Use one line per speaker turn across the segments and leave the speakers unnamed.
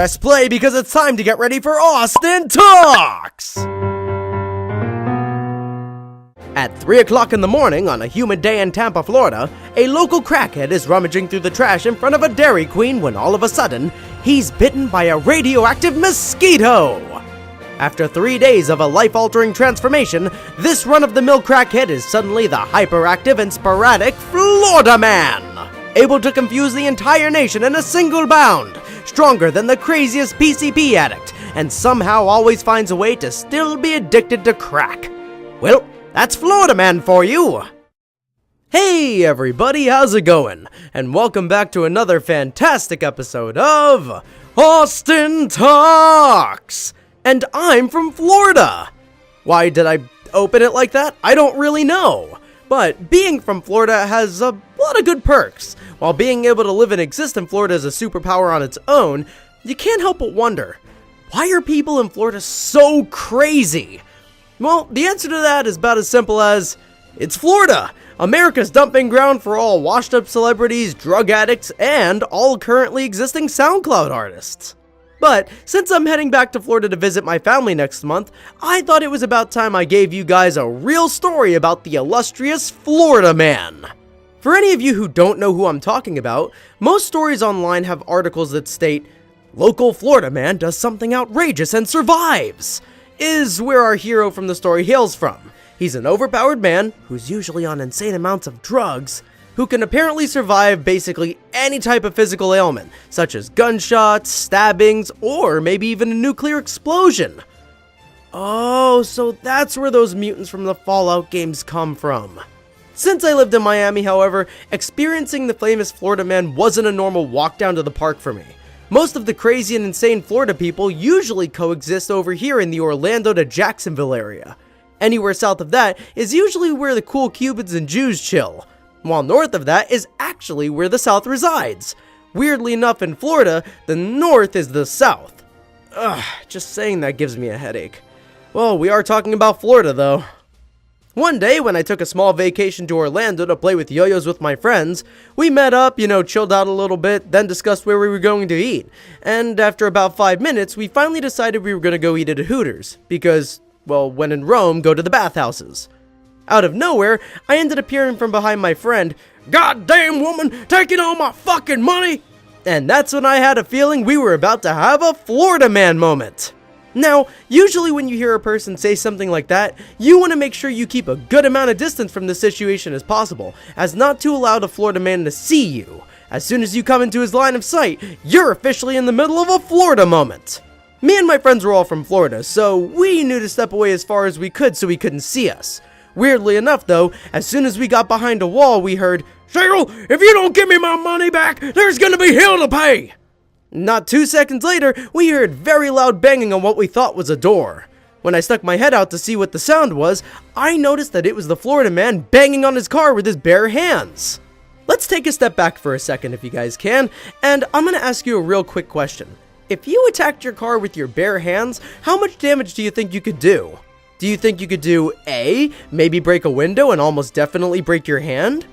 Press play because it's time to get ready for Austin Talks! At 3 o'clock in the morning on a humid day in Tampa, Florida, a local crackhead is rummaging through the trash in front of a Dairy Queen when all of a sudden, he's bitten by a radioactive mosquito! After 3 days of a life-altering transformation, this run-of-the-mill crackhead is suddenly the hyperactive and sporadic Florida Man! Able to confuse the entire nation in a single bound, stronger than the craziest PCP addict, and somehow always finds a way to still be addicted to crack. Well, that's Florida Man for you! Hey everybody, how's it going? And welcome back to another fantastic episode of Austin Talks! And I'm from Florida! Why did I open it like that? I don't really know. But being from Florida has a lot of good perks. While being able to live and exist in Florida is a superpower on its own, you can't help but wonder, why are people in Florida so crazy? Well, the answer to that is about as simple as, it's Florida! America's dumping ground for all washed-up celebrities, drug addicts, and all currently existing SoundCloud artists. But since I'm heading back to Florida to visit my family next month, I thought it was about time I gave you guys a real story about the illustrious Florida Man. For any of you who don't know who I'm talking about, most stories online have articles that state, "Local Florida man does something outrageous and survives," is where our hero from the story hails from. He's an overpowered man, who's usually on insane amounts of drugs, who can apparently survive basically any type of physical ailment, such as gunshots, stabbings, or maybe even a nuclear explosion. Oh, so that's where those mutants from the Fallout games come from. Since I lived in Miami, however, experiencing the famous Florida Man wasn't a normal walk down to the park for me. Most of the crazy and insane Florida people usually coexist over here in the Orlando to Jacksonville area. Anywhere south of that is usually where the cool Cubans and Jews chill, while north of that is actually where the South resides. Weirdly enough, in Florida, the North is the South. Ugh, just saying that gives me a headache. Well, we are talking about Florida though. One day, when I took a small vacation to Orlando to play with yo-yos with my friends, we met up, chilled out a little bit, then discussed where we were going to eat. And after about 5 minutes, we finally decided we were going to go eat at a Hooters, because, well, when in Rome, go to the bathhouses. Out of nowhere, I ended up hearing from behind my friend, "Goddamn woman, taking all my fucking money!" And that's when I had a feeling we were about to have a Florida Man moment. Now, usually when you hear a person say something like that, you want to make sure you keep a good amount of distance from the situation as possible, as not to allow the Florida Man to see you. As soon as you come into his line of sight, you're officially in the middle of a Florida moment. Me and my friends were all from Florida, so we knew to step away as far as we could so he couldn't see us. Weirdly enough though, as soon as we got behind a wall, we heard, "Shale, if you don't give me my money back, there's gonna be hell to pay!" Not 2 seconds later, we heard very loud banging on what we thought was a door. When I stuck my head out to see what the sound was, I noticed that it was the Florida Man banging on his car with his bare hands. Let's take a step back for a second if you guys can, and I'm gonna ask you a real quick question. If you attacked your car with your bare hands, how much damage do you think you could do? Do you think you could do A, maybe break a window and almost definitely break your hand?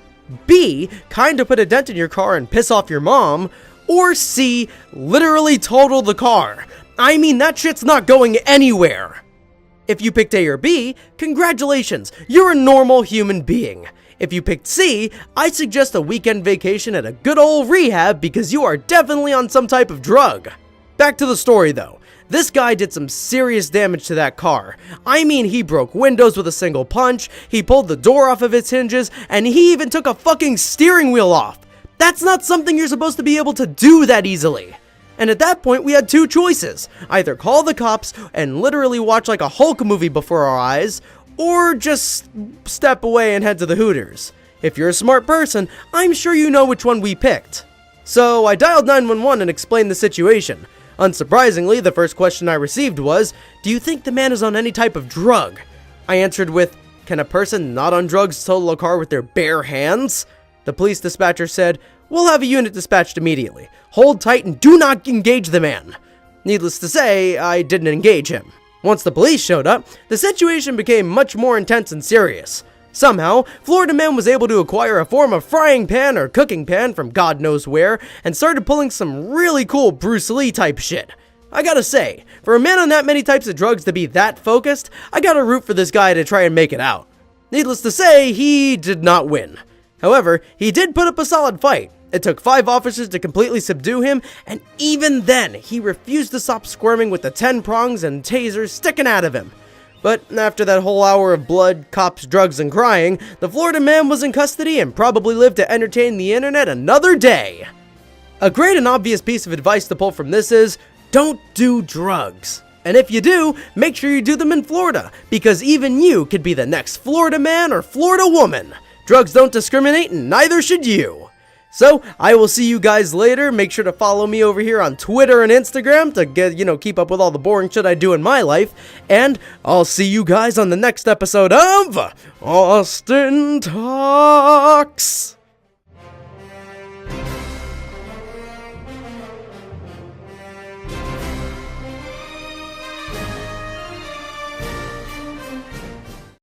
B, kinda put a dent in your car and piss off your mom? Or C, literally total the car? I mean, that shit's not going anywhere. If you picked A or B, congratulations, you're a normal human being. If you picked C, I suggest a weekend vacation at a good old rehab because you are definitely on some type of drug. Back to the story though. This guy did some serious damage to that car. I mean, he broke windows with a single punch, he pulled the door off of its hinges, and he even took a fucking steering wheel off. That's not something you're supposed to be able to do that easily. And at that point, we had two choices. Either call the cops and literally watch like a Hulk movie before our eyes, or just step away and head to the Hooters. If you're a smart person, I'm sure you know which one we picked. So I dialed 911 and explained the situation. Unsurprisingly, the first question I received was, "Do you think the man is on any type of drug?" I answered with, "Can a person not on drugs total a car with their bare hands?" The police dispatcher said, "We'll have a unit dispatched immediately. Hold tight and do not engage the man." Needless to say, I didn't engage him. Once the police showed up, the situation became much more intense and serious. Somehow, Florida Man was able to acquire a form of frying pan or cooking pan from God knows where, and started pulling some really cool Bruce Lee type shit. I gotta say, for a man on that many types of drugs to be that focused, I gotta root for this guy to try and make it out. Needless to say, he did not win. However, he did put up a solid fight. It took 5 officers to completely subdue him, and even then, he refused to stop squirming with the 10 prongs and tasers sticking out of him. But after that whole hour of blood, cops, drugs, and crying, the Florida Man was in custody and probably lived to entertain the internet another day. A great and obvious piece of advice to pull from this is, don't do drugs. And if you do, make sure you do them in Florida, because even you could be the next Florida Man or Florida Woman. Drugs don't discriminate, and neither should you. So, I will see you guys later. Make sure to follow me over here on Twitter and Instagram to keep up with all the boring shit I do in my life. And I'll see you guys on the next episode of Austin Talks.